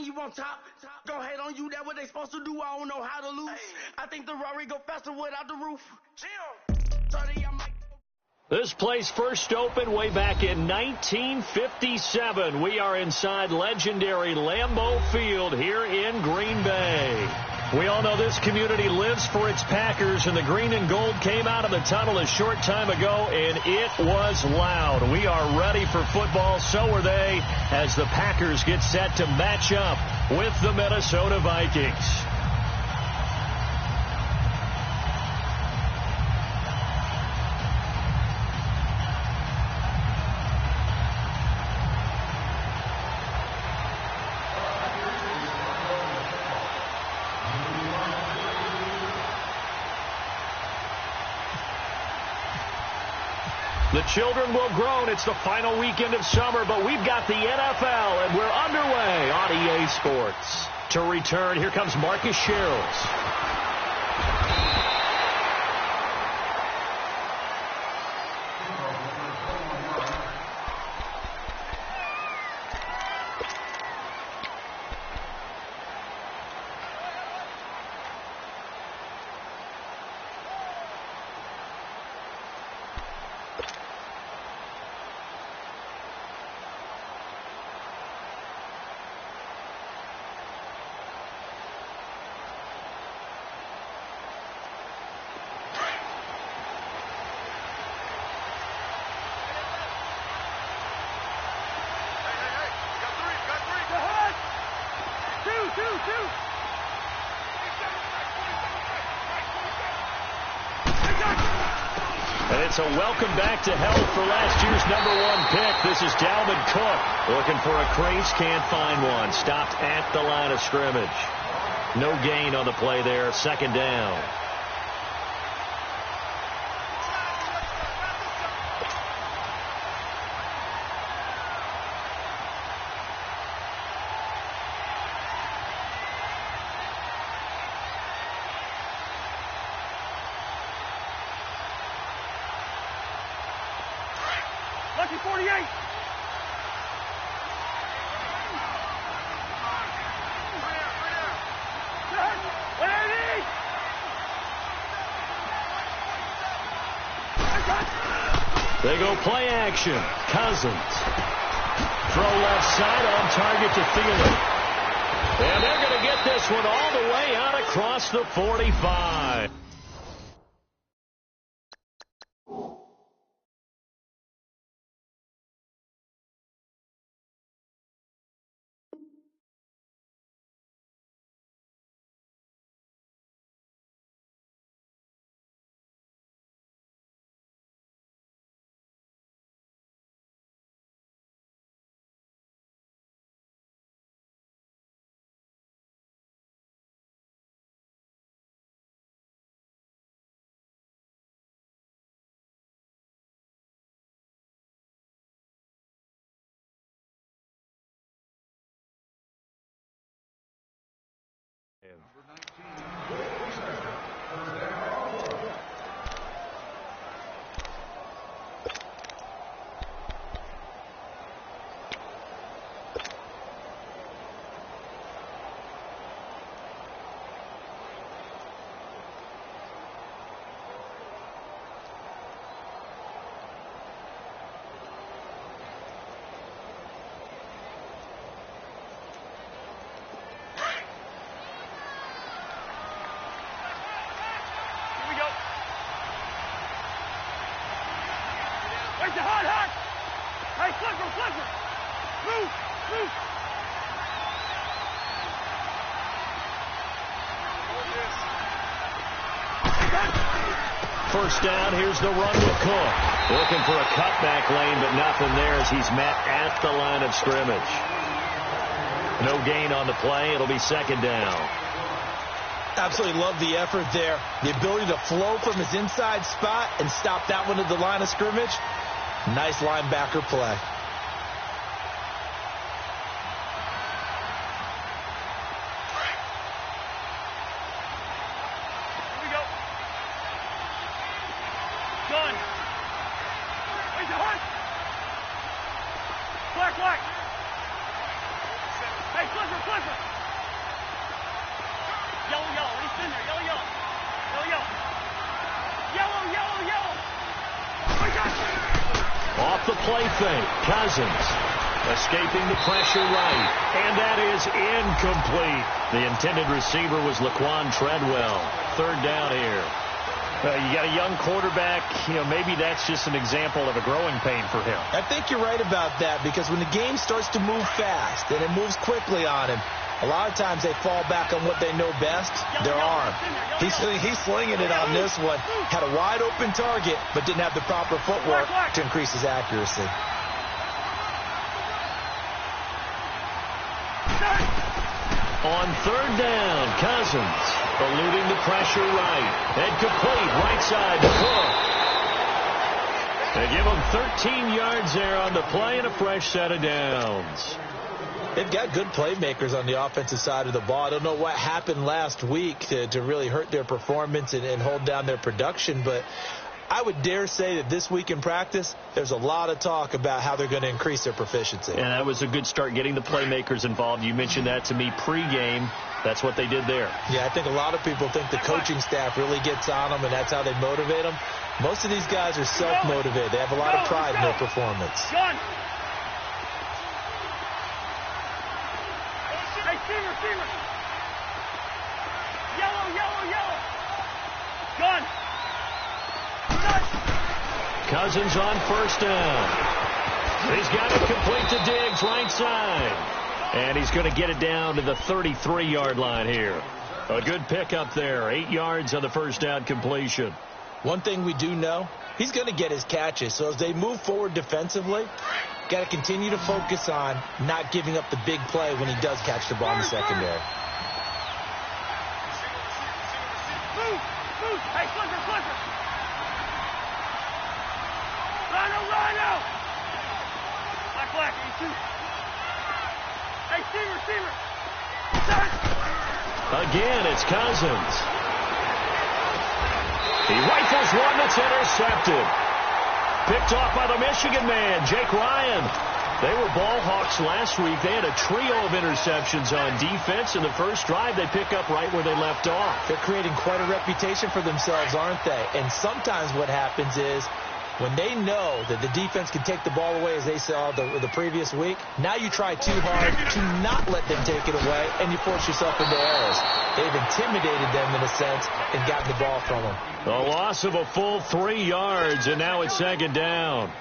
when you on top. Gon' hate on you, that what they supposed to do. I don't know how to lose. I think the Rari go faster without the roof. This place first opened way back in 1957. We are inside legendary Lambeau Field here in Green Bay. We all know this community lives for its Packers, and the green and gold came out of the tunnel a short time ago, and it was loud. We are ready for football. So are they, as the Packers get set to match up with the Minnesota Vikings. The children will groan. It's the final weekend of summer, but we've got the NFL, and we're underway on EA Sports. To return, here comes Marcus Sherrills. And it's a welcome back to health for last year's #1 pick. This is Dalvin Cook looking for a crease, can't find one. Stopped at the line of scrimmage. No gain on the play there, second down. Lucky 48. They go play action. Cousins. Throw left side on target to Thielen. And they're going to get this one all the way out across the 45. Number 19. Where's the hot? Hey, Flipper! Move! First down, here's the run with Cook. Looking for a cutback lane, but nothing there as he's met at the line of scrimmage. No gain on the play. It'll be second down. Absolutely love the effort there. The ability to flow from his inside spot and stop that one at the line of scrimmage. Nice linebacker play. Here we go. Done. Where's the hunt? Flag. Hey, Flipper. flipper. Yellow, yellow. He's in there. Yellow, yellow. Yellow, yellow. Yellow, yellow, yellow. Oh, my gosh. Off the play fake, Cousins escaping the pressure right, and that is incomplete. The intended receiver was Laquan Treadwell. Third down here. You got a young quarterback, maybe that's just an example of a growing pain for him. I think you're right about that, because when the game starts to move fast and it moves quickly on him, a lot of times they fall back on what they know best, their arm. He's slinging it on this one. Had a wide open target, but didn't have the proper footwork to increase his accuracy. On third down, Cousins eluding the pressure right. And complete, right side to Cook. They give him 13 yards there on the play and a fresh set of downs. They've got good playmakers on the offensive side of the ball. I don't know what happened last week to really hurt their performance and hold down their production, but I would dare say that this week in practice, there's a lot of talk about how they're going to increase their proficiency. And that was a good start, getting the playmakers involved. You mentioned that to me pregame. That's what they did there. Yeah, I think a lot of people think the coaching staff really gets on them, and that's how they motivate them. Most of these guys are self-motivated. They have a lot of pride in their performance. Gun. Hey, receiver. Yellow, yellow, yellow. Gun. Cousins on first down. He's got it complete to Diggs, right side. And he's going to get it down to the 33-yard line here. A good pickup there. 8 yards on the first down completion. One thing we do know, he's going to get his catches. So as they move forward defensively, got to continue to focus on not giving up the big play when he does catch the ball in the secondary. Move. Hey, flipper. Rhino. Black, you shoot. Hey, receiver. Again, it's Cousins. He rifles one that's intercepted. Picked off by the Michigan man, Jake Ryan. They were ball hawks last week. They had a trio of interceptions on defense. In the first drive, they pick up right where they left off. They're creating quite a reputation for themselves, aren't they? And sometimes what happens is, when they know that the defense can take the ball away, as they saw the previous week, now you try too hard to not let them take it away, and you force yourself into errors. They've intimidated them in a sense and gotten the ball from them. A loss of a full 3 yards, and now it's second down.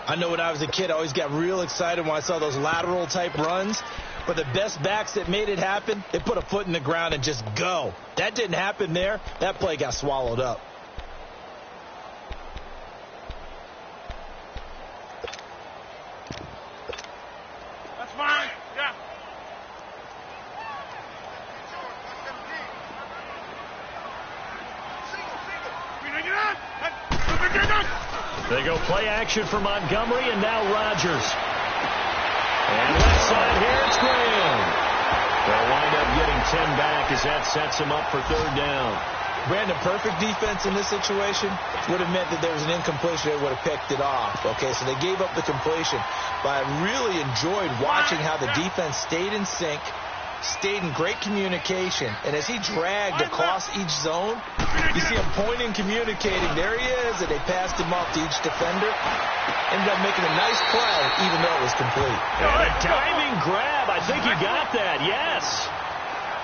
I know when I was a kid, I always got real excited when I saw those lateral-type runs. But the best backs that made it happen, they put a foot in the ground and just go. That didn't happen there. That play got swallowed up. Fine. Yeah. They go play action for Montgomery, and now Rodgers. And left side here, it's Graham. They'll wind up getting 10 back as that sets him up for third down. Brandon, perfect defense in this situation would have meant that there was an incompletion. They would have picked it off. Okay, so they gave up the completion. But I really enjoyed watching how the defense stayed in sync, stayed in great communication. And as he dragged across each zone, you see him pointing, communicating. There he is, and they passed him off to each defender. Ended up making a nice play, even though it was complete. And a diving grab. I think he got that, yes.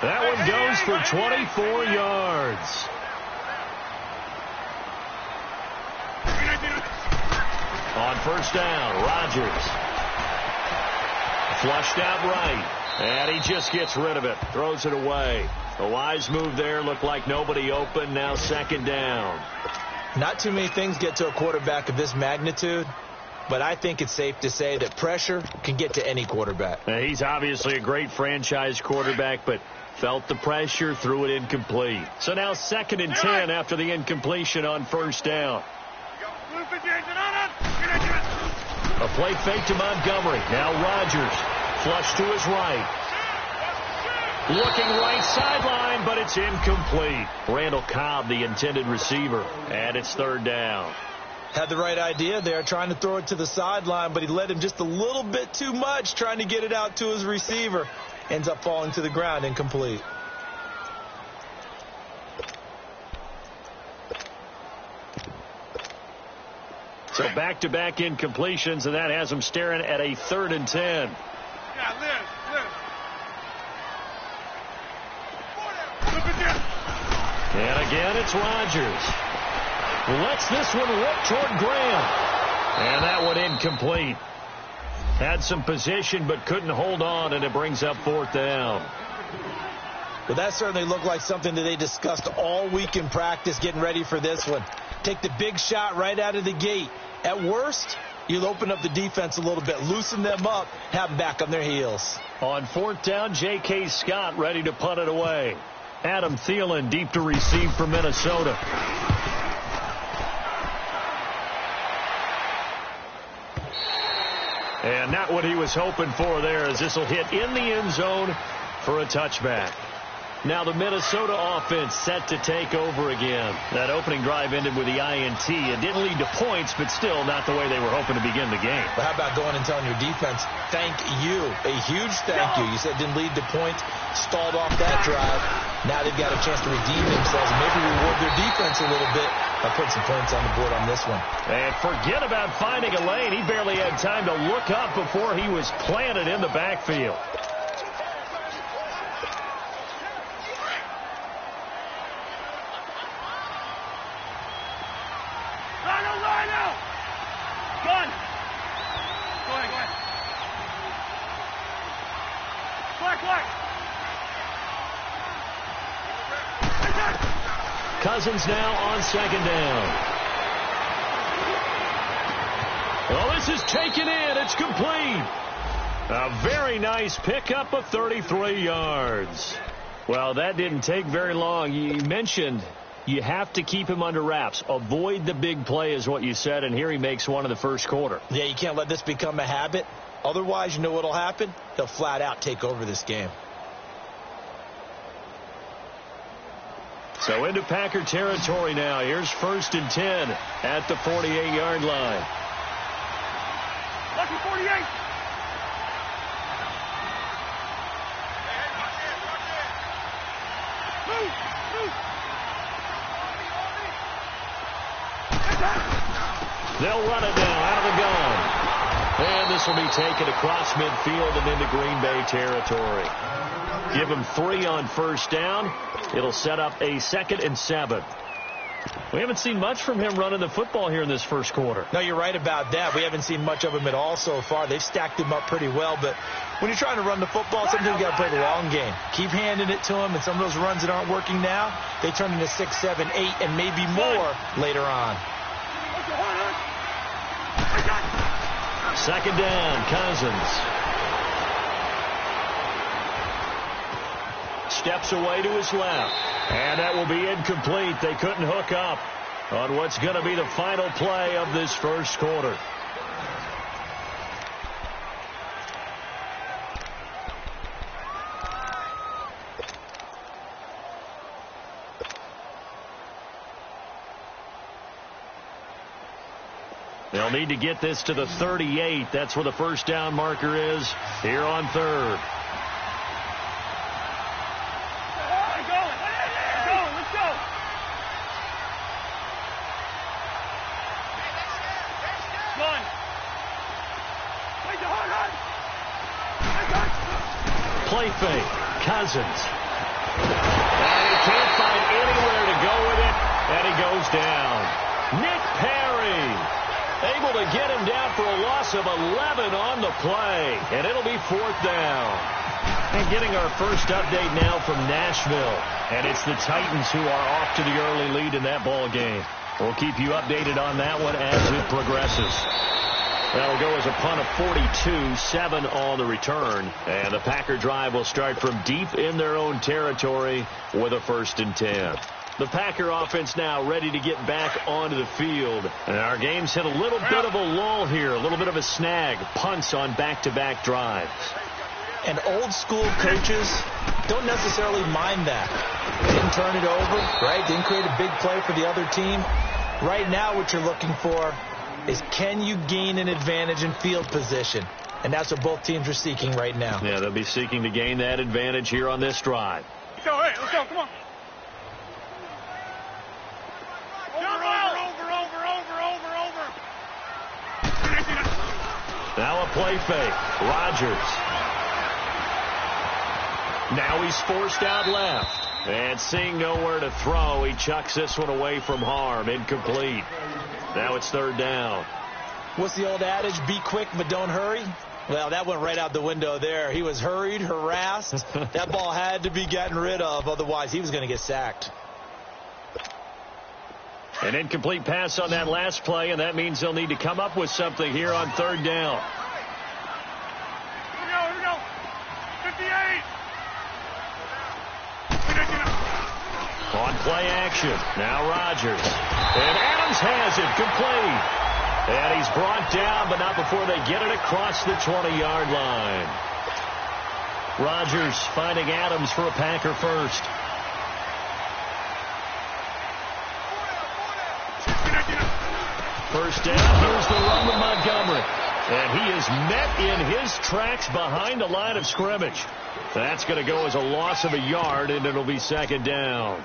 That one goes for 24 yards. On first down, Rodgers. Flushed out right. And he just gets rid of it. Throws it away. A wise move there. Looked like nobody open. Now second down. Not too many things get to a quarterback of this magnitude. But I think it's safe to say that pressure can get to any quarterback. Now, he's obviously a great franchise quarterback, but felt the pressure, threw it incomplete. So now 2nd and 10 after the incompletion on first down. A play fake to Montgomery. Now Rodgers. Flush to his right. Looking right sideline, but it's incomplete. Randall Cobb, the intended receiver. And it's third down. Had the right idea there, trying to throw it to the sideline, but he led him just a little bit too much, trying to get it out to his receiver. ends up falling to the ground incomplete. So back-to-back incompletions, and that has them staring at a 3rd and 10. Yeah, live. Look at this. And again, it's Rodgers. Lets this one rip toward Graham. And that one incomplete. Had some position, but couldn't hold on, and it brings up 4th down. Well, that certainly looked like something that they discussed all week in practice getting ready for this one. Take the big shot right out of the gate. At worst, you'll open up the defense a little bit, loosen them up, have them back on their heels. On 4th down, J.K. Scott ready to punt it away. Adam Thielen deep to receive for Minnesota. And not what he was hoping for there, as this will hit in the end zone for a touchback. Now the Minnesota offense set to take over again. That opening drive ended with the INT. It didn't lead to points, but still not the way they were hoping to begin the game. But how about going and telling your defense, thank you, a huge thank you. You said it didn't lead to points, stalled off that drive. Now they've got a chance to redeem themselves and maybe reward their defense a little bit by putting some points on the board on this one. And forget about finding a lane. He barely had time to look up before he was planted in the backfield. Cousins now on 2nd down. Well, this is taken in. It's complete. A very nice pickup of 33 yards. Well, that didn't take very long. You mentioned you have to keep him under wraps. Avoid the big play is what you said, and here he makes one in the first quarter. Yeah, you can't let this become a habit. Otherwise, you know what'll happen? He'll flat out take over this game. So into Packer territory now. Here's 1st and 10 at the 48-yard line. Lucky 48. Move. They'll run it now out of the gun. And this will be taken across midfield and into Green Bay territory. Give him 3 on 1st down. It'll set up a 2nd and 7. We haven't seen much from him running the football here in this first quarter. No, you're right about that. We haven't seen much of him at all so far. They've stacked him up pretty well, but when you're trying to run the football, sometimes you got to play the long game. Keep handing it to him, and some of those runs that aren't working now, they turn into 6, 7, 8, and maybe more later on. 2nd down, Cousins. Steps away to his left. And that will be incomplete. They couldn't hook up on what's going to be the final play of this first quarter. They'll need to get this to the 38. That's where the 1st down marker is here on 3rd. Play fake. Cousins. And he can't find anywhere to go with it, and he goes down. Nick Perry able to get him down for a loss of 11 on the play, and it'll be 4th down. And getting our first update now from Nashville, and it's the Titans who are off to the early lead in that ball game. We'll keep you updated on that one as it progresses. That'll go as a punt of 42, 7 on the return. And the Packer drive will start from deep in their own territory with a 1st and 10. The Packer offense now ready to get back onto the field. And our game's hit a little bit of a lull here, a little bit of a snag. Punts on back-to-back drives. And old school coaches don't necessarily mind that. Didn't turn it over, right? Didn't create a big play for the other team. Right now what you're looking for is, can you gain an advantage in field position? and that's what both teams are seeking right now. Yeah, they'll be seeking to gain that advantage here on this drive. Let's go, hey, let's go, come on. Over. Now a play fake. Rodgers. Now he's forced out left. And seeing nowhere to throw, he chucks this one away from harm. Incomplete. Now it's third down. What's the old adage? Be quick, but don't hurry. Well, that went right out the window there. He was hurried, harassed. That ball had to be gotten rid of. Otherwise, he was going to get sacked. An incomplete pass on that last play, and that means they'll need to come up with something here on third down. Here we go. 58. On play action. Now Rodgers. And Adams has it. Complete. And he's brought down, but not before they get it across the 20-yard line. Rodgers finding Adams for a Packer first. First down. Here's the run with Montgomery. And he is met in his tracks behind the line of scrimmage. That's going to go as a loss of a yard, and it'll be second down.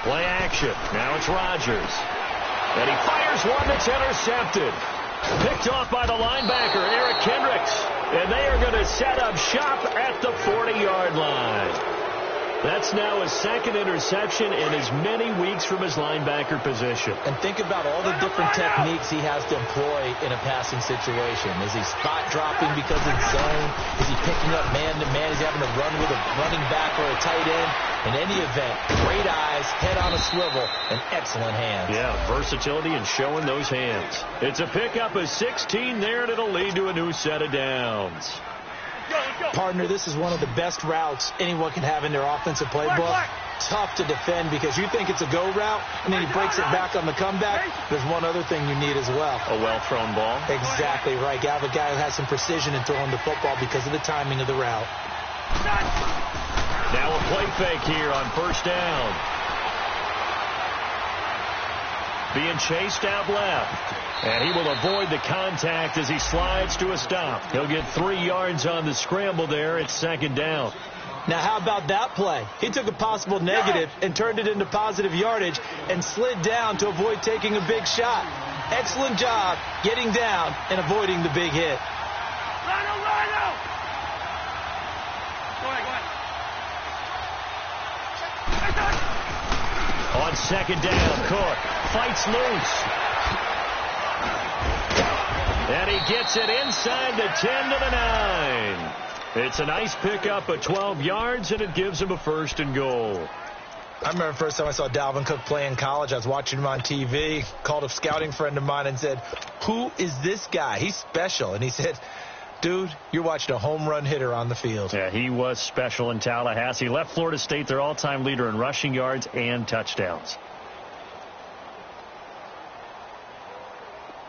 Play action. Now it's Rodgers. And he fires one that's intercepted. Picked off by the linebacker, Eric Kendricks. And they are going to set up shop at the 40-yard line. That's now his second interception in as many weeks from his linebacker position. And think about all the different techniques he has to employ in a passing situation. Is he spot dropping because it's zone? Is he picking up man-to-man? Is he having to run with a running back or a tight end? In any event, great eyes, head on a swivel, and excellent hands. Yeah, versatility and showing those hands. It's a pickup of 16 there, and it'll lead to a new set of downs. Partner, this is one of the best routes anyone can have in their offensive playbook. Tough to defend because you think it's a go route, and then he breaks it back on the comeback. There's one other thing you need as well. A well-thrown ball. Exactly right. You have a guy who has some precision in throwing the football because of the timing of the route. Now a play fake here on first down. Being chased out left. And he will avoid the contact as he slides to a stop. He'll get 3 yards on the scramble there. It's second down. Now, how about that play? He took a possible negative and turned it into positive yardage and slid down to avoid taking a big shot. Excellent job getting down and avoiding the big hit. Rhino! Go ahead. On second down, Cook fights loose. And he gets it inside the 10 to the 9. It's a nice pickup of 12 yards, and it gives him a first and goal. I remember the first time I saw Dalvin Cook play in college. I was watching him on TV, called a scouting friend of mine and said, "Who is this guy? He's special." And he said, "Dude, you're watching a home run hitter on the field." Yeah, he was special in Tallahassee. Left Florida State their all-time leader in rushing yards and touchdowns.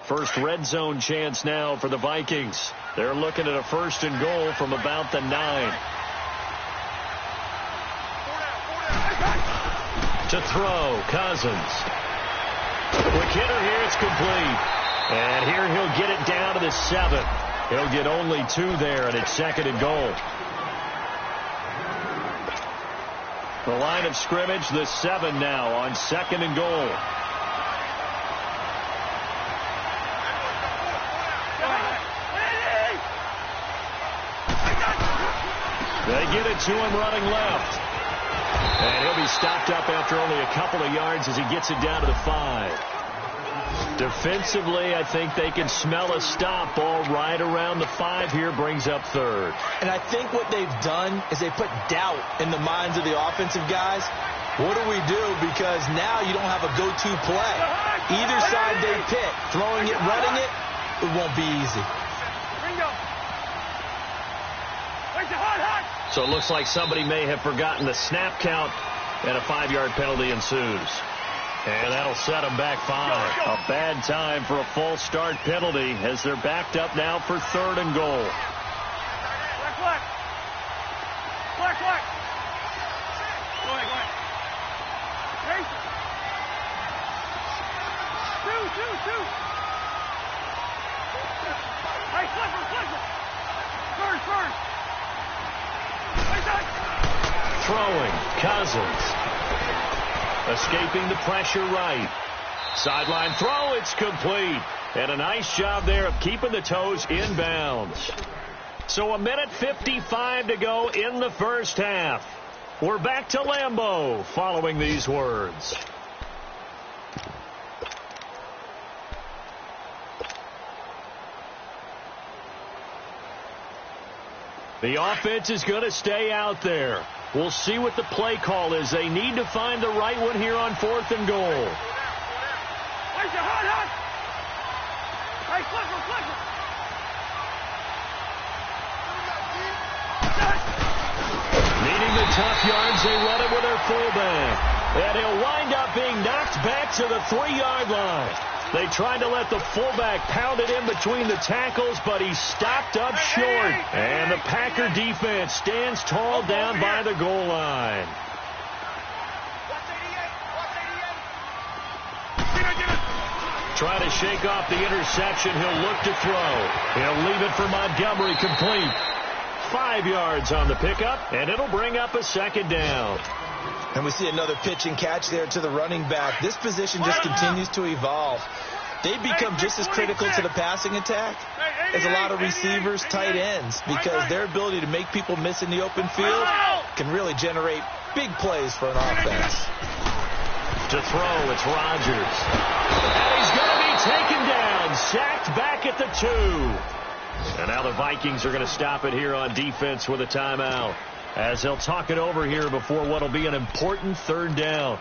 First red zone chance now for the Vikings. They're looking at a first and goal from about the 9. To throw, Cousins. Quick hitter here, it's complete. And here he'll get it down to the 7. He'll get only 2 there, and it's second and goal. The line of scrimmage, the 7 now on second and goal. They get it to him running left. And he'll be stopped up after only a couple of yards as he gets it down to the 5. Defensively, I think they can smell a stop. Ball right around the 5 here, brings up third. And I think what they've done is they put doubt in the minds of the offensive guys. What do we do? Because now you don't have a go-to play. Either side they pick, throwing it, running it, it won't be easy. So it looks like somebody may have forgotten the snap count, and a 5-yard penalty ensues. And that'll set them back 5. A bad time for a false start penalty as they're backed up now for 3rd and goal. Flag. Go ahead. Hey. Two. Hey, flipper. First. Throwing, Cousins. Escaping the pressure right. Sideline throw, it's complete. And a nice job there of keeping the toes inbounds. So 1:55 to go in the first half. We're back to Lambeau following these words. The offense is going to stay out there. We'll see what the play call is. They need to find the right one here on 4th and goal. Hey, flipper. Needing the tough yards, they run it with their fullback. And he'll wind up being knocked back to the 3-yard line. They tried to let the fullback pound it in between the tackles, but he stopped up short. And the Packer defense stands tall down by the goal line. Try to shake off the interception. He'll look to throw. He'll leave it for Montgomery, complete. 5 yards on the pickup, and it'll bring up a 2nd down. And we see another pitch and catch there to the running back. This position just continues to evolve. They become just as critical to the passing attack as a lot of receivers, tight ends, because their ability to make people miss in the open field can really generate big plays for an offense. To throw, it's Rodgers. And he's going to be taken down, sacked back at the 2. And now the Vikings are going to stop it here on defense with a timeout, as they'll talk it over here before what will be an important 3rd down.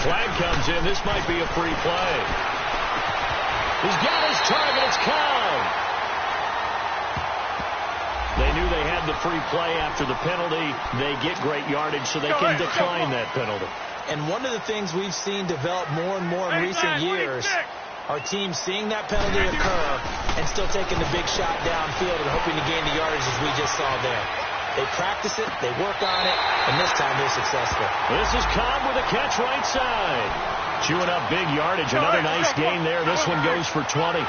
Flag comes in. This might be a free play. He's got his target. It's Cobb. They knew they had the free play after the penalty. They get great yardage, so they can decline that penalty. And one of the things we've seen develop more and more in recent years are teams seeing that penalty occur and still taking the big shot downfield and hoping to gain the yardage as we just saw there. They practice it, they work on it, and this time they're successful. This is Cobb with a catch right side. Chewing up big yardage. Another nice gain there. This one goes for 20.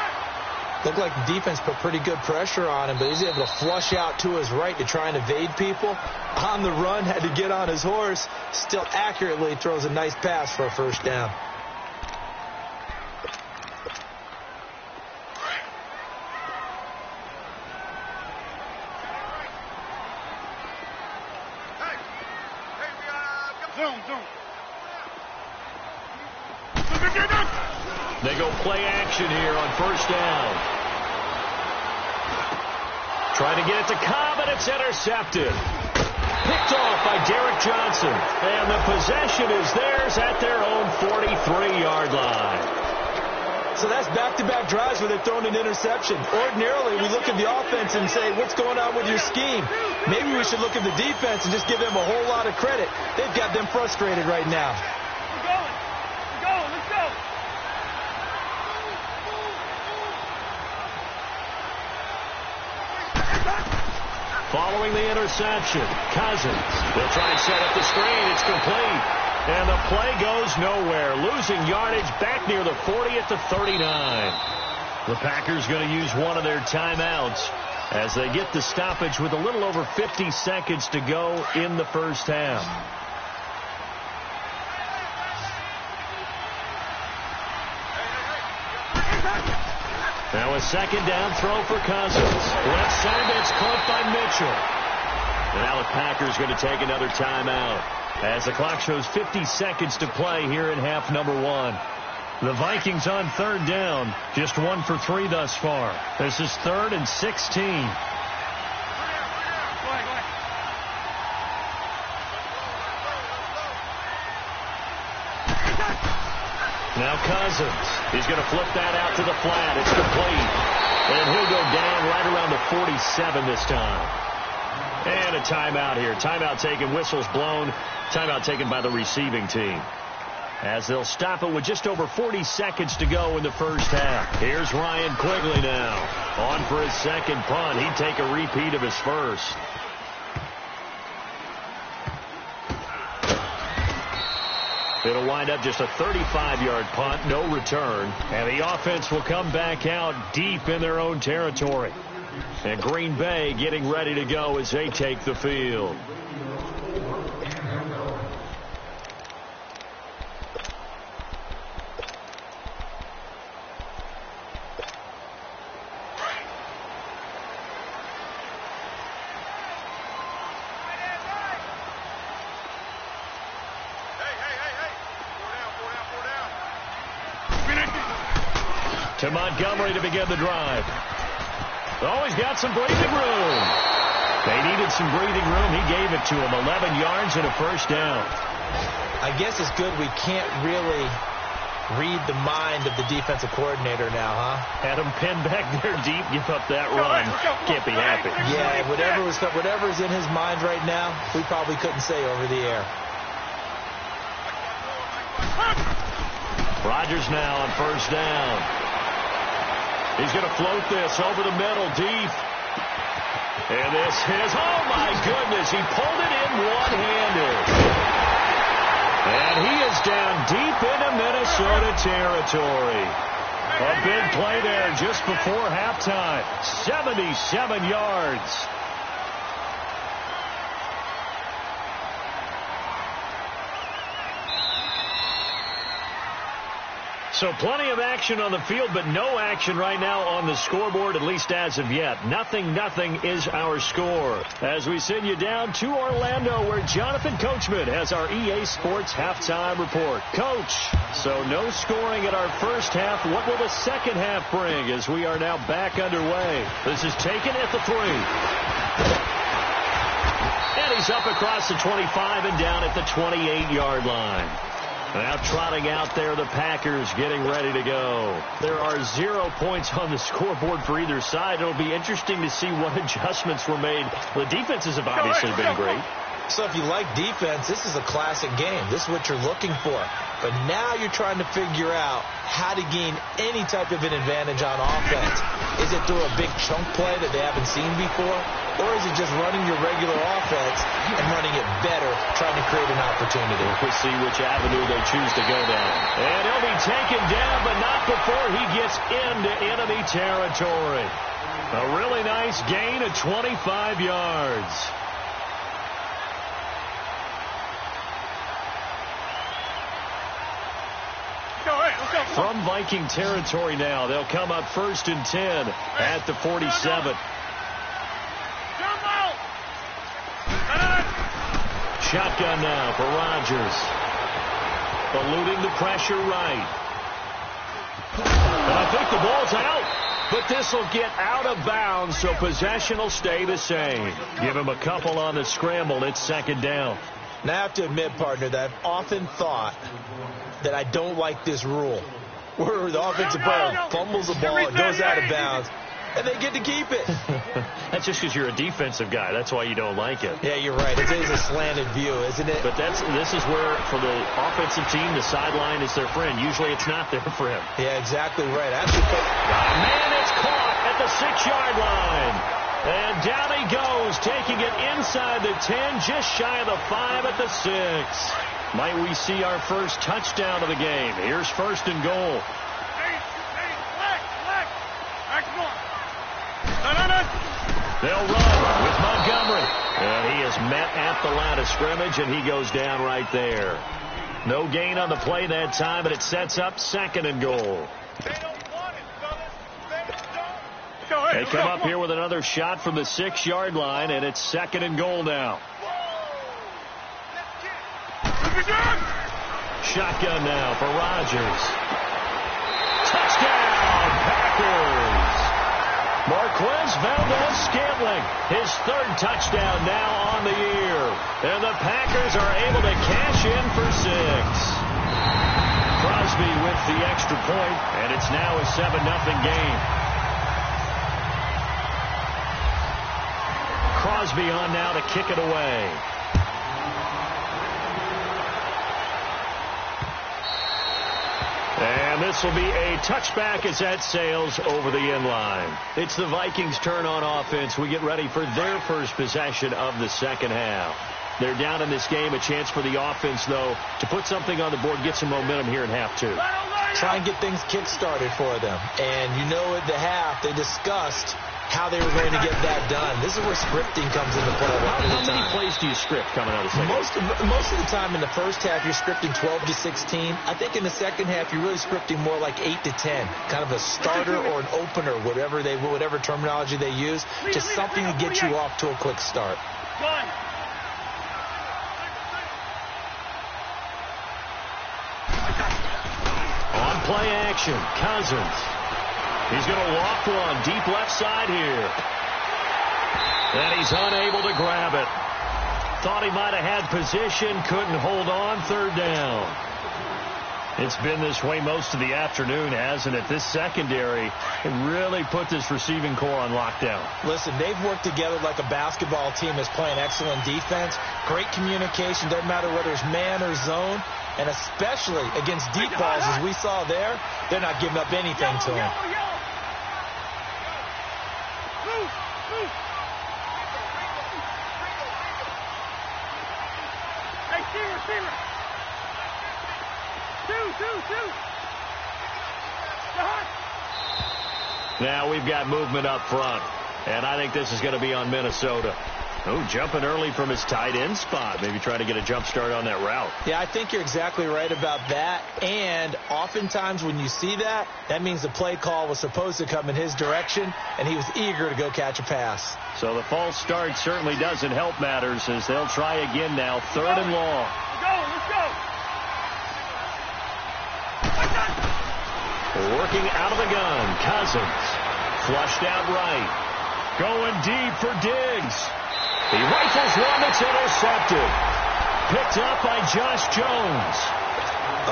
Looked like the defense put pretty good pressure on him, but he's able to flush out to his right to try and evade people. On the run, had to get on his horse. Still accurately throws a nice pass for a 1st down. They go play action here on 1st down. Trying to get it to Cobb, and it's intercepted. Picked off by Derek Johnson. And the possession is theirs at their own 43-yard line. So that's back-to-back drives where they're throwing an interception. Ordinarily, we look at the offense and say, what's going on with your scheme? Maybe we should look at the defense and just give them a whole lot of credit. They've got them frustrated right now. We're going. Let's go. Following the interception, Cousins. They'll try and set up the screen. It's complete. And the play goes nowhere. Losing yardage back near the 40 at the 39. The Packers going to use one of their timeouts as they get the stoppage with a little over 50 seconds to go in the first half. Now a 2nd down throw for Cousins. Left side, that's caught by Mitchell. And now the Packers going to take another timeout as the clock shows 50 seconds to play here in half number 1. The Vikings on third down, just 1 for 3 thus far. This is 3rd and 16. Now Cousins. He's going to flip that out to the flat. It's complete. And he'll go down right around the 47 this time. And a timeout here. Timeout taken, whistles blown. Timeout taken by the receiving team. As they'll stop it with just over 40 seconds to go in the first half. Here's Ryan Quigley now. On for his second punt. He'd take a repeat of his first. It'll wind up just a 35-yard punt, no return. And the offense will come back out deep in their own territory. And Green Bay getting ready to go as they take the field. To Montgomery to begin the drive. Oh, he's got some breathing room. They needed some breathing room. He gave it to him. 11 yards and a first down. I guess it's good we can't really read the mind of the defensive coordinator now, huh? Had him pinned back there deep, give up that run. Can't be happy. Yeah, whatever's in his mind right now, we probably couldn't say over the air. Rodgers now on first down. He's going to float this over the middle deep. And this is, oh my goodness, he pulled it in one-handed. And he is down deep into Minnesota territory. A big play there just before halftime. 77 yards. So plenty of action on the field, but no action right now on the scoreboard, at least as of yet. Nothing is our score. As we send you down to Orlando, where Jonathan Coachman has our EA Sports halftime report. Coach, so no scoring at our first half. What will the second half bring as we are now back underway? This is taken at the 3. And he's up across the 25 and down at the 28-yard line. Now trotting out there, the Packers getting ready to go. There are 0 points on the scoreboard for either side. It'll be interesting to see what adjustments were made. The defenses have obviously been great. So if you like defense, this is a classic game. This is what you're looking for. But now you're trying to figure out how to gain any type of an advantage on offense. Is it through a big chunk play that they haven't seen before? Or is it just running your regular offense and running it better, trying to create an opportunity? We'll see which avenue they choose to go down. And he'll be taken down, but not before he gets into enemy territory. A really nice gain of 25 yards. From Viking territory now, they'll come up 1st and 10 at the 47. Shotgun now for Rodgers. Eluding the pressure right. And I think the ball's out. But this will get out of bounds, so possession will stay the same. Give him a couple on the scramble. It's 2nd down. Now, I have to admit, partner, that I've often thought that I don't like this rule, where the offensive player fumbles the ball, it goes out of bounds, and they get to keep it. That's just because you're a defensive guy. That's why you don't like it. Yeah, you're right. It is a slanted view, isn't it? But this is where, for the offensive team, the sideline is their friend. Usually it's not their friend. Yeah, exactly right. Actually, man, it's caught at the 6-yard line. And down he goes, taking it inside the 10, just shy of the 5 at the 6. Might we see our first touchdown of the game? Here's 1st and goal. They'll run with Montgomery. And he is met at the line of scrimmage, and he goes down right there. No gain on the play that time, but it sets up 2nd and goal. Go They come up here with another shot from the 6-yard line, and it's 2nd and goal now. Shotgun now for Rodgers. Touchdown, Packers! Marquez Valdez-Scantling, his 3rd touchdown now on the year. And the Packers are able to cash in for 6. Crosby with the extra point, and it's now a 7-0 game. Crosby on now to kick it away. And this will be a touchback as that sails over the end line. It's the Vikings' turn on offense. We get ready for their first possession of the second half. They're down in this game. A chance for the offense, though, to put something on the board, get some momentum here in half 2. Try and get things kick-started for them. And you know at the half, they discussed how they were going to get that done. This is where scripting comes into play. How many plays do you script coming out of the second half? Most of the time in the first half, you're scripting 12 to 16. I think in the second half, you're really scripting more like 8 to 10. Kind of a starter or an opener, whatever terminology they use, just something to get you off to a quick start. On play action, Cousins. He's going to walk one deep left side here. And he's unable to grab it. Thought he might have had position, couldn't hold on, 3rd down. It's been this way most of the afternoon, hasn't it? This secondary really put this receiving core on lockdown. Listen, they've worked together like a basketball team that's playing excellent defense. Great communication, doesn't matter whether it's man or zone. And especially against deep balls, as we saw there, they're not giving up anything to him. Now we've got movement up front, and I think this is going to be on Minnesota. Oh, jumping early from his tight end spot. Maybe trying to get a jump start on that route. Yeah, I think you're exactly right about that. And oftentimes when you see that, that means the play call was supposed to come in his direction, and he was eager to go catch a pass. So the false start certainly doesn't help matters as they'll try again now. 3rd and long. Let's go. Working out of the gun, Cousins. Flushed out right. Going deep for Diggs. He rifles one that's intercepted. Picked up by Josh Jones.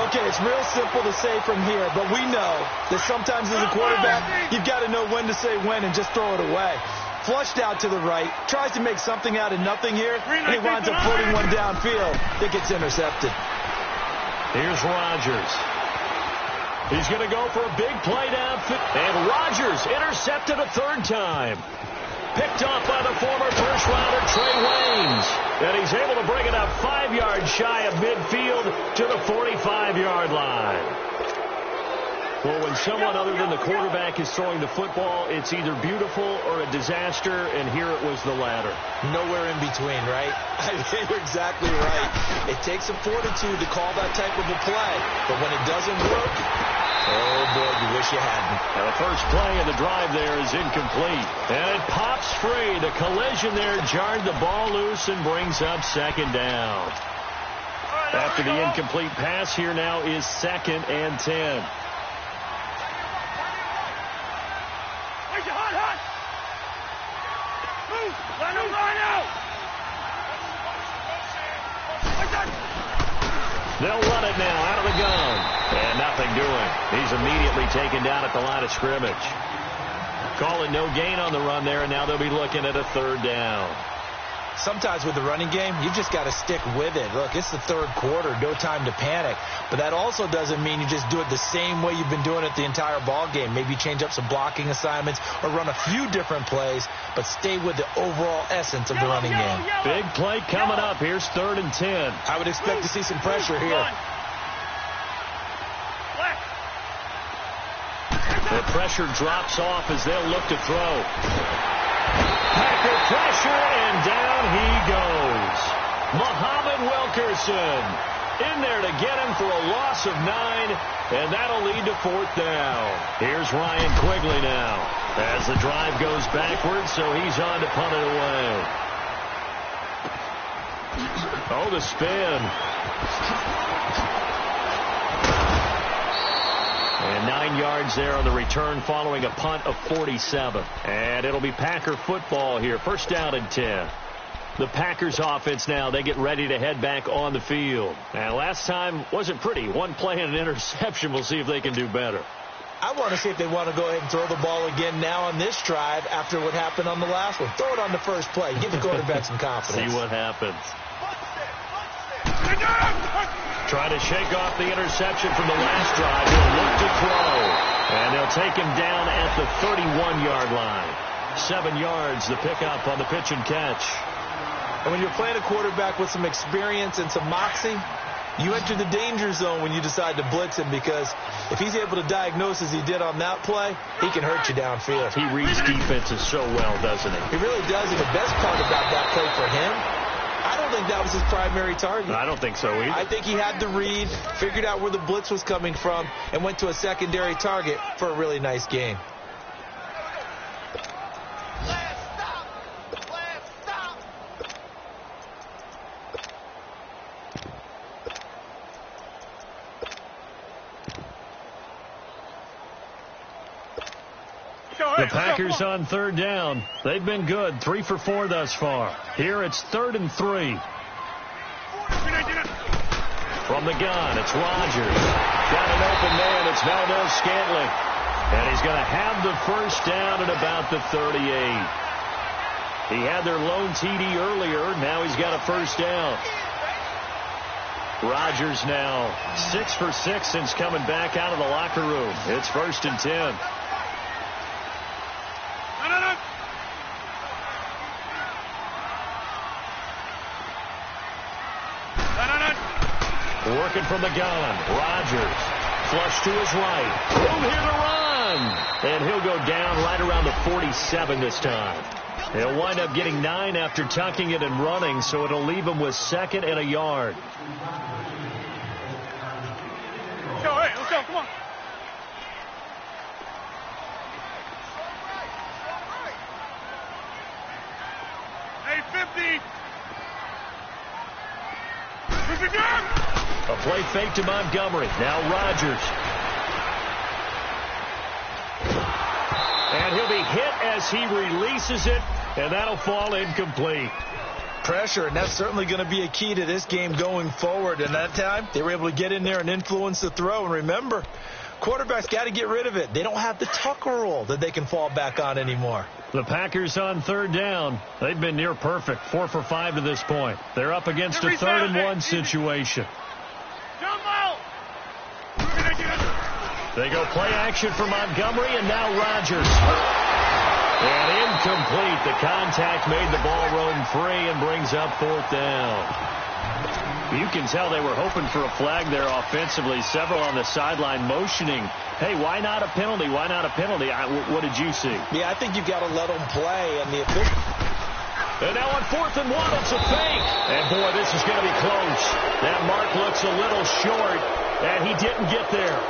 Okay, it's real simple to say from here, but we know that sometimes as a quarterback, you've got to know when to say when and just throw it away. Flushed out to the right, tries to make something out of nothing here, and he winds up putting one downfield that gets intercepted. Here's Rodgers. He's going to go for a big play downfield. And Rodgers intercepted a 3rd time. Picked off by the former first-rounder Trey Waynes. And he's able to bring it up 5 yards shy of midfield to the 45-yard line. Well, when someone other than the quarterback is throwing the football, it's either beautiful or a disaster, and here it was the latter. Nowhere in between, right? You're exactly right. It takes a fortitude to call that type of a play, but when it doesn't work, oh boy, you wish you hadn't. Now the first play of the drive there is incomplete, and it pops free. The collision there jarred the ball loose and brings up 2nd down. After the incomplete pass, here now is 2nd and 10. They'll run it now out of the gun. And nothing doing. He's immediately taken down at the line of scrimmage. Calling no gain on the run there, and now they'll be looking at a 3rd down. Sometimes with the running game, you just got to stick with it. Look, it's the 3rd quarter, no time to panic. But that also doesn't mean you just do it the same way you've been doing it the entire ball game. Maybe change up some blocking assignments or run a few different plays, but stay with the overall essence of the running game. Big play coming up. Here's 3rd and 10. I would expect to see some pressure here. The pressure drops off as they'll look to throw. Packer pressure, and down he goes. Muhammad Wilkerson. in there to get him for a loss of 9, and that'll lead to 4th down. Here's Ryan Quigley now as the drive goes backwards, so he's on to punt it away. Oh, the spin. And 9 yards there on the return following a punt of 47. And it'll be Packer football here. 1st down and 10. The Packers offense now, they get ready to head back on the field. And last time wasn't pretty. 1 play and an interception. We'll see if they can do better. I want to see if they want to go ahead and throw the ball again now on this drive after what happened on the last one. Throw it on the first play. Give the quarterback some confidence. See what happens. Trying to shake off the interception from the last drive. He'll look to throw. And they'll take him down at the 31-yard line. 7 yards, the pickup on the pitch and catch. And when you're playing a quarterback with some experience and some moxie, you enter the danger zone when you decide to blitz him, because if he's able to diagnose as he did on that play, he can hurt you downfield. He reads defenses so well, doesn't he? He really does, and the best part about that play for him, I don't think that was his primary target. I don't think so either. I think he had the read, figured out where the blitz was coming from, and went to a secondary target for a really nice game. The Packers on 3rd down. They've been good. 3 for 4 thus far. Here it's 3rd and 3. From the gun, it's Rodgers. Got an open man. It's Valdez-Scantling. And he's going to have the 1st down at about the 38. He had their lone TD earlier. Now he's got a 1st down. Rodgers now 6 for 6 since coming back out of the locker room. It's 1st and 10. Working from the gun. Rodgers. Flush to his right. Room here to run. And he'll go down right around the 47 this time. He'll wind up getting 9 after tucking it and running, so it'll leave him with 2nd and a yard. Go, hey, let's go, come on. Hey, 50. A play fake to Montgomery. Now Rodgers. And he'll be hit as he releases it, and that'll fall incomplete. Pressure, and that's certainly going to be a key to this game going forward. And that time, they were able to get in there and influence the throw. And remember, quarterbacks got to get rid of it. They don't have the Tucker rule that they can fall back on anymore. The Packers on 3rd down. They've been near perfect. 4 for 5 to this point. They're up against a 3rd and 1 situation. They go play action for Montgomery, and now Rodgers. And incomplete. The contact made the ball roam free and brings up 4th down. You can tell they were hoping for a flag there offensively. Several on the sideline motioning, hey, why not a penalty? Why not a penalty? What did you see? Yeah, I think you've got to let them play. And the official. And now on 4th and 1, it's a fake. And, boy, this is going to be close. That mark looks a little short, and he didn't get there.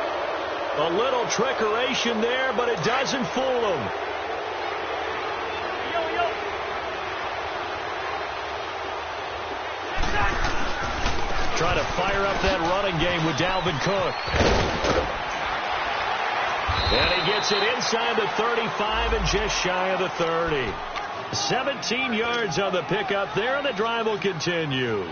A little trickeration there, but it doesn't fool him. Trying to fire up that running game with Dalvin Cook. And he gets it inside the 35 and just shy of the 30. 17 yards on the pickup there, and the drive will continue.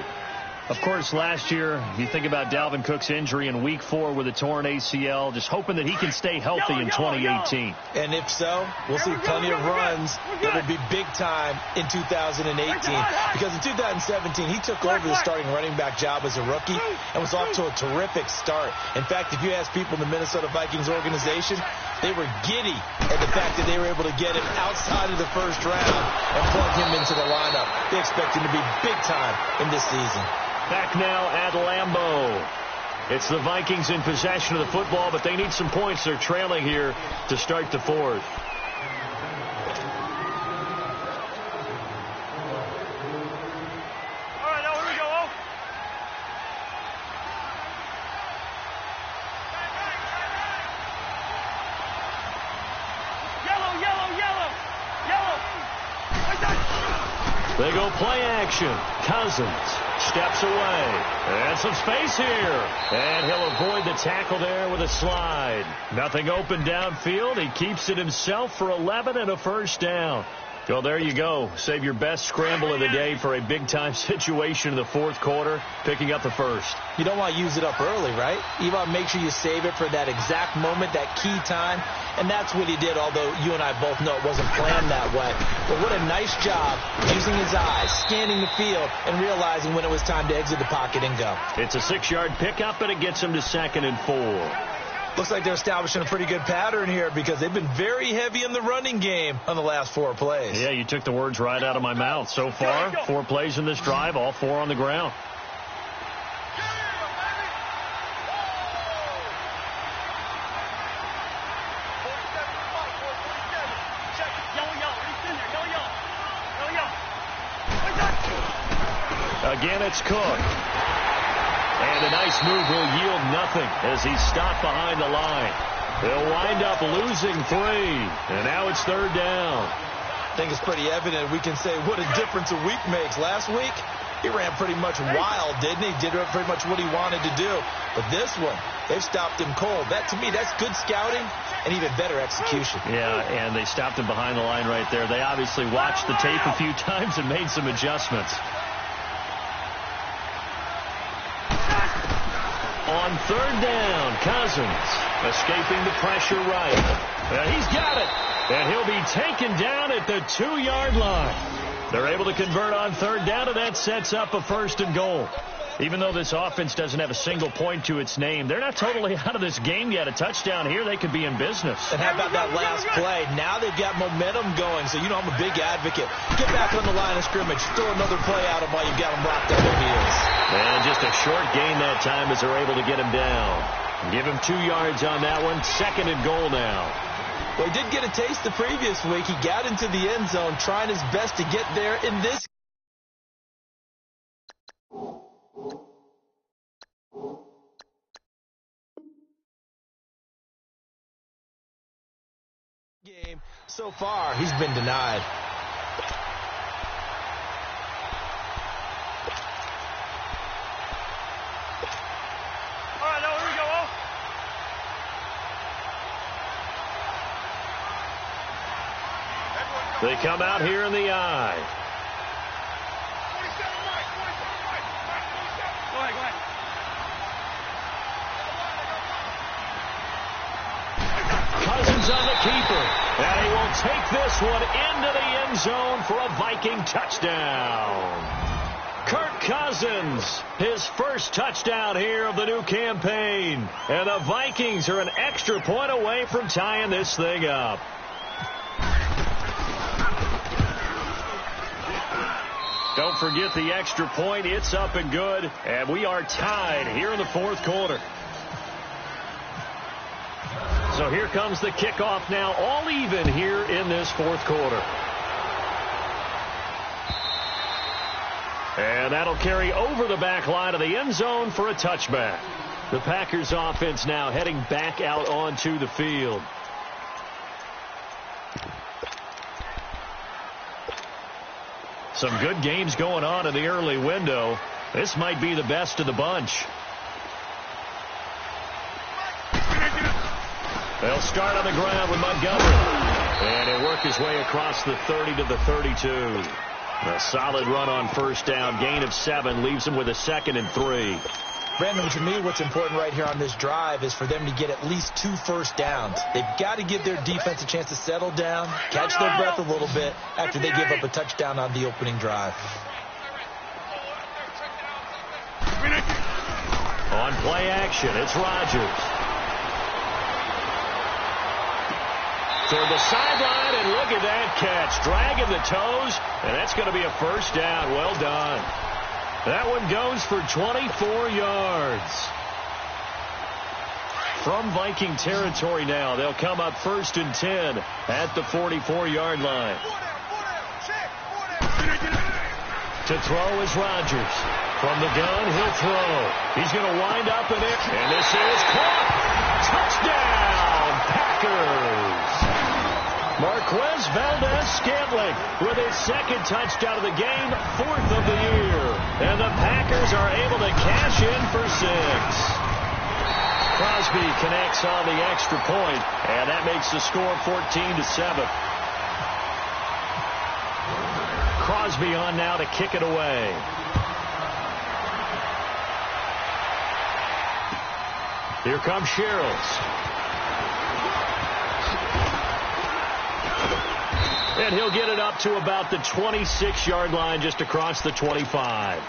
Of course, last year, you think about Dalvin Cook's injury in Week 4 with a torn ACL, just hoping that he can stay healthy in 2018. And if so, we'll see plenty of runs that will be big time in 2018. Because in 2017, he took over the starting running back job as a rookie and was off to a terrific start. In fact, if you ask people in the Minnesota Vikings organization, they were giddy at the fact that they were able to get him outside of the 1st round and plug him into the lineup. They expect him to be big time in this season. Back now at Lambeau. It's the Vikings in possession of the football, but they need some points. They're trailing here to start the 4th. All right, now here we go. They go play action. Cousins steps away. And some space here. And he'll avoid the tackle there with a slide. Nothing open downfield. He keeps it himself for 11 and a first down. Well, there you go. Save your best scramble of the day for a big-time situation in the fourth quarter, picking up the first. You don't want to use it up early, right? You want to make sure you save it for that exact moment, that key time. And that's what he did, although you and I both know it wasn't planned that way. But what a nice job using his eyes, scanning the field, and realizing when it was time to exit the pocket and go. It's a 6-yard pickup, and it gets him to 2nd and 4. Looks like they're establishing a pretty good pattern here because they've been very heavy in the running game on the last 4 plays. Yeah, you took the words right out of my mouth. So far, 4 plays in this drive, all 4 on the ground. Again, it's Cook. And a nice move will yield nothing as he's stopped behind the line. They'll wind up losing 3. And now it's 3rd down. I think it's pretty evident. We can say what a difference a week makes. Last week, he ran pretty much wild, didn't he? Did pretty much what he wanted to do. But this one, they've stopped him cold. That, to me, that's good scouting and even better execution. Yeah, and they stopped him behind the line right there. They obviously watched the tape a few times and made some adjustments. On 3rd down, Cousins escaping the pressure right. And he's got it. And he'll be taken down at the 2-yard line. They're able to convert on 3rd down, and that sets up a 1st and goal. Even though this offense doesn't have a single point to its name, they're not totally out of this game yet. A touchdown here, they could be in business. And how about that last play? Now they've got momentum going, so you know I'm a big advocate. Get back on the line of scrimmage. Throw another play out of while you've got them locked on their heels. And just a short gain that time as they're able to get him down. Give him 2 yards on that one. 2nd and goal now. Well, he did get a taste the previous week. He got into the end zone, trying his best to get there in this game. So far, he's been denied. All right, now here we go. They come out here in the eye. Go ahead. Cousins on the keeper. And he will take this one into the end zone for a Viking touchdown. Kirk Cousins, his first touchdown here of the new campaign. And the Vikings are an extra point away from tying this thing up. Don't forget the extra point. It's up and good. And we are tied here in the fourth quarter. So here comes the kickoff now, all even here in this fourth quarter. And that'll carry over the back line of the end zone for a touchback. The Packers offense now heading back out onto the field. Some good games going on in the early window. This might be the best of the bunch. They'll start on the ground with Montgomery. And he'll work his way across the 30 to the 32. A solid run on first down. Gain of 7 leaves him with a 2nd and 3. Brandon, to me, what's important right here on this drive is for them to get at least 2 first downs. They've got to give their defense a chance to settle down, catch their breath a little bit after they give up a touchdown on the opening drive. On play action, it's Rodgers. Toward the sideline, and look at that catch. Dragging the toes, and that's going to be a first down. Well done. That one goes for 24 yards. From Viking territory now, they'll come up 1st and 10 at the 44-yard line. To throw is Rodgers. From the gun, he'll throw. He's going to wind up in it, and this is caught. Touchdown, Packers. Marquez Valdez-Scantling with his second touchdown of the game, 4th of the year. And the Packers are able to cash in for 6. Crosby connects on the extra point, and that makes the score 14-7. Crosby on now to kick it away. Here comes Sherrills. And he'll get it up to about the 26-yard line, just across the 25.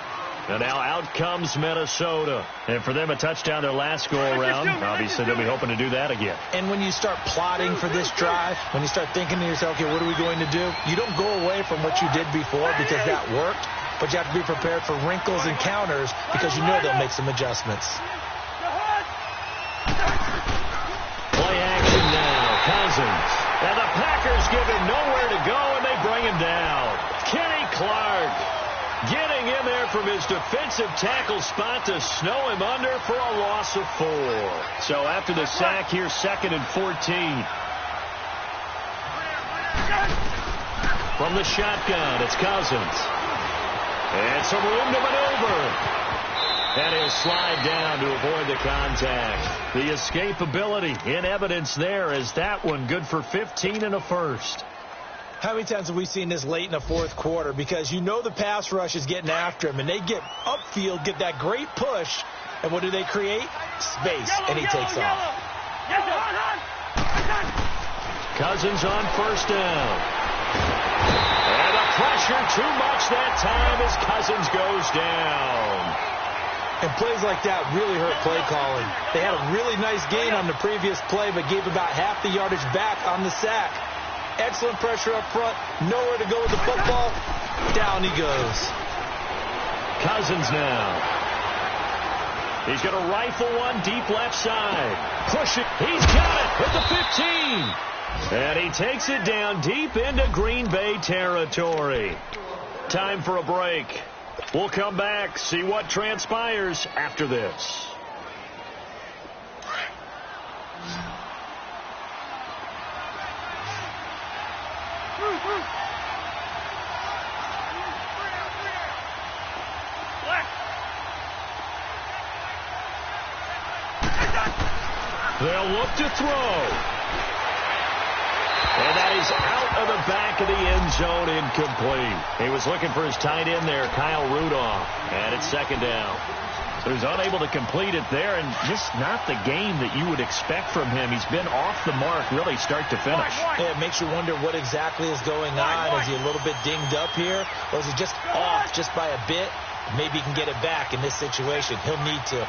And now out comes Minnesota. And for them, a touchdown their last go-around. Obviously, they'll be hoping to do that again. And when you start plotting for this drive, when you start thinking to yourself, okay, what are we going to do? You don't go away from what you did before because that worked. But you have to be prepared for wrinkles and counters because you know they'll make some adjustments. Play action now. Cousins. And the Packers give him nowhere to go, and they bring him down. Kenny Clark getting in there from his defensive tackle spot to snow him under for a loss of 4. So after the sack here, 2nd and 14. From the shotgun, it's Cousins. And some room to maneuver. And he'll slide down to avoid the contact. The escapability in evidence there as that one good for 15 and a first. How many times have we seen this late in the 4th quarter? Because you know the pass rush is getting after him, and they get upfield, get that great push, and what do they create? Space, and he takes off. Cousins on first down. And the pressure too much that time as Cousins goes down. And plays like that really hurt play calling. They had a really nice gain on the previous play, but gave about half the yardage back on the sack. Excellent pressure up front. Nowhere to go with the football. Down he goes. Cousins now. He's going to rifle one deep left side. Push it. He's got it at the 15. And he takes it down deep into Green Bay territory. Time for a break. We'll come back, see what transpires after this. They'll look to throw. And that is out of the back of the end zone, incomplete. He was looking for his tight end there, Kyle Rudolph. And it's 2nd down. So he's unable to complete it there, and just not the game that you would expect from him. He's been off the mark, really, start to finish. Yeah, it makes you wonder what exactly is going on. Is he a little bit dinged up here? Or is he just off just by a bit? Maybe he can get it back in this situation. He'll need to.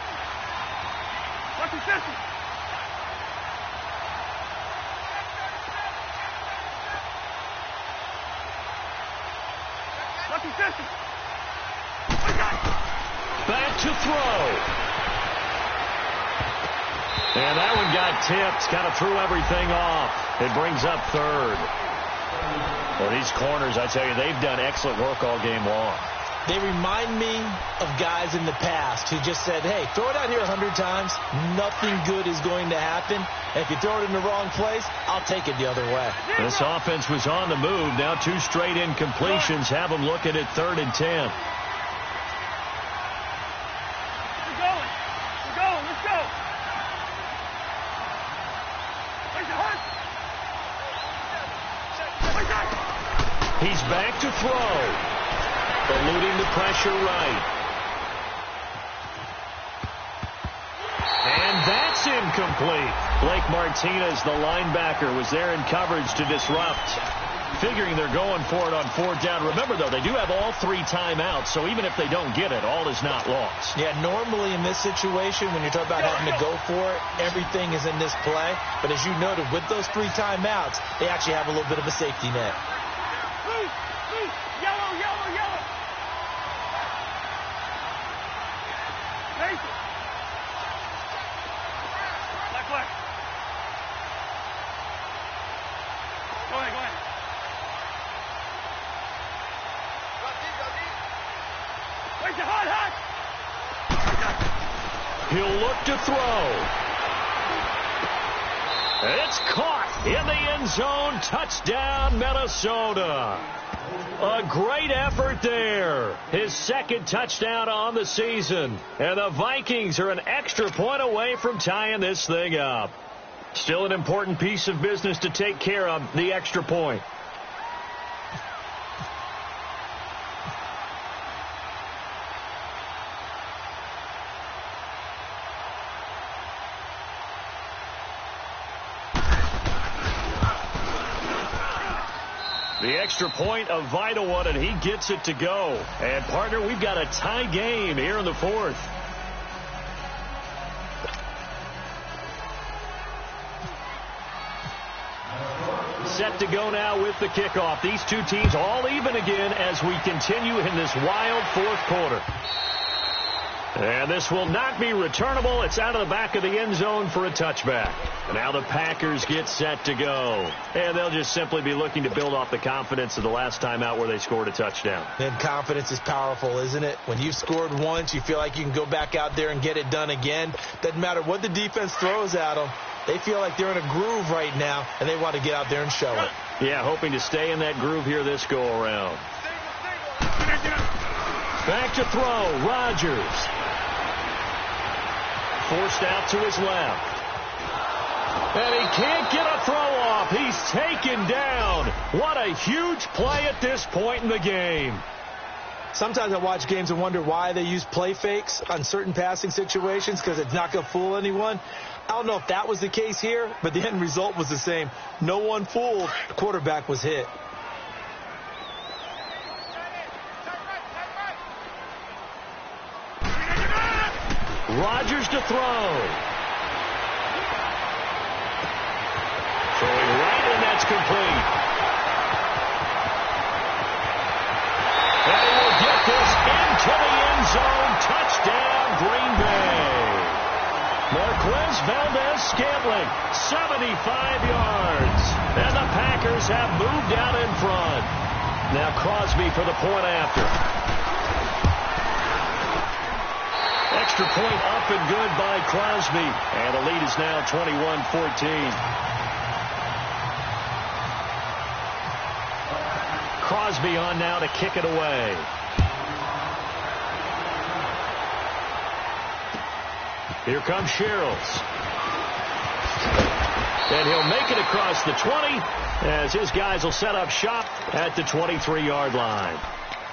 Back to throw. And that one got tipped. Kind of threw everything off. It brings up 3rd. Well, these corners, I tell you, they've done excellent work all game long. They remind me of guys in the past who just said, hey, throw it out here 100 times. Nothing good is going to happen. And if you throw it in the wrong place, I'll take it the other way. This offense was on the move. Now 2 straight incompletions have them looking at 3rd and 10. He's back to throw. Eluding the pressure right. And that's incomplete. Blake Martinez, the linebacker, was there in coverage to disrupt. Figuring they're going for it on 4th down. Remember, though, they do have all 3 timeouts, so even if they don't get it, all is not lost. Yeah, normally in this situation, when you're talking about having to go for it, everything is in this play. But as you noted, with those 3 timeouts, they actually have a little bit of a safety net. Yellow, yellow, yellow. Black, black. Go ahead, go ahead. Where's your hot, hot? He'll look to throw. It's caught in the end zone. Touchdown, Minnesota. A great effort there. His second touchdown on the season. And the Vikings are an extra point away from tying this thing up. Still an important piece of business to take care of, the extra point. The extra point, a vital one, and he gets it to go. And, partner, we've got a tie game here in the fourth. Set to go now with the kickoff. These two teams all even again as we continue in this wild fourth quarter. And this will not be returnable. It's out of the back of the end zone for a touchback. And now the Packers get set to go. And they'll just simply be looking to build off the confidence of the last time out where they scored a touchdown. And confidence is powerful, isn't it? When you've scored once, you feel like you can go back out there and get it done again. Doesn't matter what the defense throws at them. They feel like they're in a groove right now, and they want to get out there and show it. Yeah, hoping to stay in that groove here this go-around. Back to throw, Rodgers. Forced out to his left. And he can't get a throw off. He's taken down. What a huge play at this point in the game. Sometimes I watch games and wonder why they use play fakes on certain passing situations, because it's not going to fool anyone. I don't know if that was the case here, but the end result was the same. No one fooled. The quarterback was hit. Rodgers to throw. Throwing right, and that's complete. And he will get this into the end zone. Touchdown, Green Bay. Marquez Valdez-Scantling, 75 yards. And the Packers have moved out in front. Now Crosby for the point after. Extra point up and good by Crosby. And the lead is now 21-14. Crosby on now to kick it away. Here comes Sherrills. And he'll make it across the 20 as his guys will set up shop at the 23-yard line.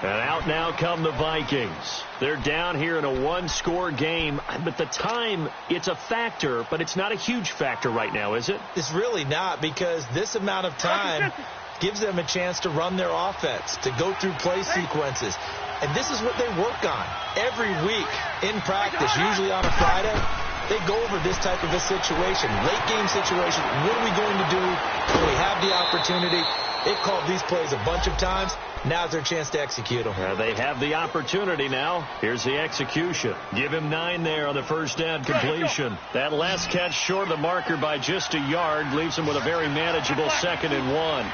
And out now come the Vikings. They're down here in a one-score game. But the time, it's a factor, but it's not a huge factor right now, is it? It's really not, because this amount of time gives them a chance to run their offense, to go through play sequences. And this is what they work on every week in practice, usually on a Friday. They go over this type of a situation, late-game situation. What are we going to do when we have the opportunity? They've called these plays a bunch of times. Now's their chance to execute them. They have the opportunity now. Here's the execution. Give him 9 there on the first down completion. That last catch short of the marker by just a yard leaves him with a very manageable 2nd and 1.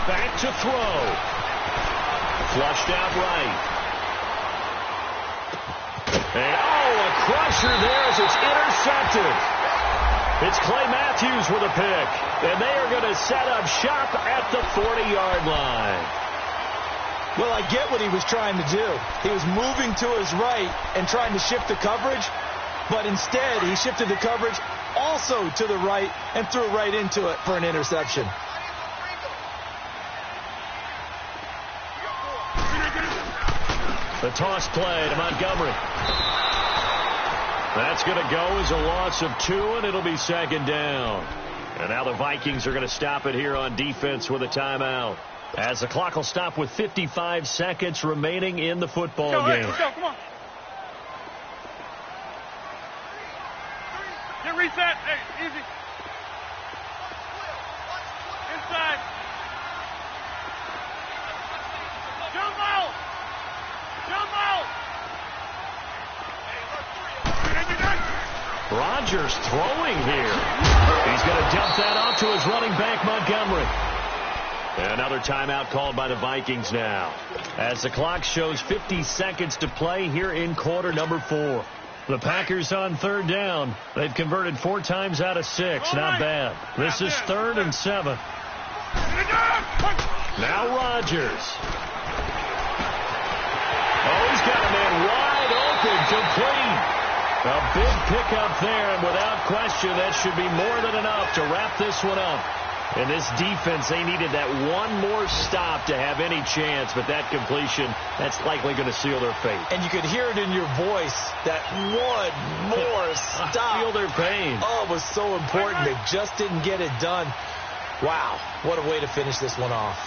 Back to throw. Flushed out right. And, a crusher there as it's intercepted. It's Clay Matthews with a pick. And they are going to set up shop at the 40-yard line. Well, I get what he was trying to do. He was moving to his right and trying to shift the coverage. But instead, he shifted the coverage also to the right and threw right into it for an interception. The toss play to Montgomery. That's going to go as a loss of 2, and it'll be 2nd down. And now the Vikings are going to stop it here on defense with a timeout. As the clock will stop with 55 seconds remaining in the football game. Let's go, come on. Get reset. Hey, easy. Inside. Jump out. Jump out. Rodgers throwing here. He's going to dump that off to his running back, Montgomery. And another timeout called by the Vikings now. as the clock shows 50 seconds to play here in quarter number 4. The Packers on third down. They've converted 4 times out of 6. Not bad. This is 3rd and 7. Now Rodgers. Oh, he's got a man wide open, complete. A big pickup there, and without question, that should be more than enough to wrap this one up. In this defense, they needed that one more stop to have any chance, but that completion, that's likely going to seal their fate. And you could hear it in your voice, that one more stop. I feel their pain. Oh, it was so important. They just didn't get it done. Wow, what a way to finish this one off.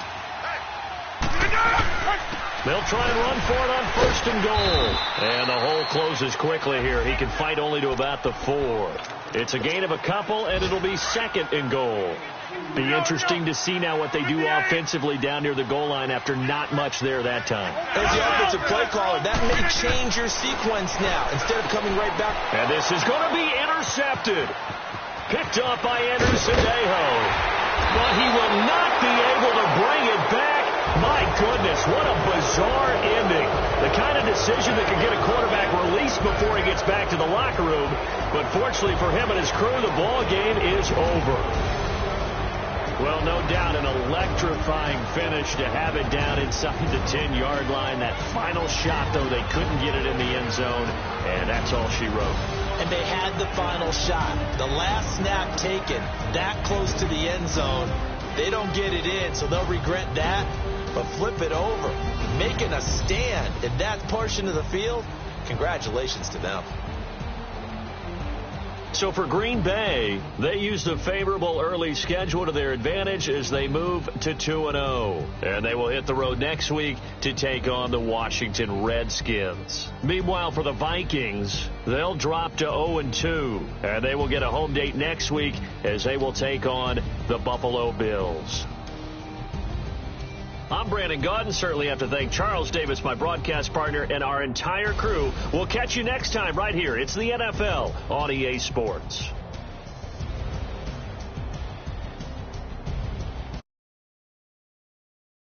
They'll try and run for it on 1st and goal. And the hole closes quickly here. He can fight only to about the 4. It's a gain of a couple, and it'll be 2nd and goal. Be interesting to see now what they do offensively down near the goal line after not much there that time. As the offensive play caller, that may change your sequence now instead of coming right back. And this is going to be intercepted. Picked off by Anderson-Dejo. But he will not be able to bring it back. My goodness, what a bizarre ending. The kind of decision that could get a quarterback released before he gets back to the locker room. But fortunately for him and his crew, the ball game is over. Well, no doubt an electrifying finish to have it down inside the 10-yard line. That final shot, though, they couldn't get it in the end zone, and that's all she wrote. And they had the final shot. The last snap taken that close to the end zone. They don't get it in, so they'll regret that. But flip it over, making a stand in that portion of the field, congratulations to them. So for Green Bay, they used a favorable early schedule to their advantage as they move to 2-0. And they will hit the road next week to take on the Washington Redskins. Meanwhile, for the Vikings, they'll drop to 0-2. And they will get a home date next week as they will take on the Buffalo Bills. I'm Brandon Gaudin. Certainly have to thank Charles Davis, my broadcast partner, and our entire crew. We'll catch you next time right here. It's the NFL on EA Sports.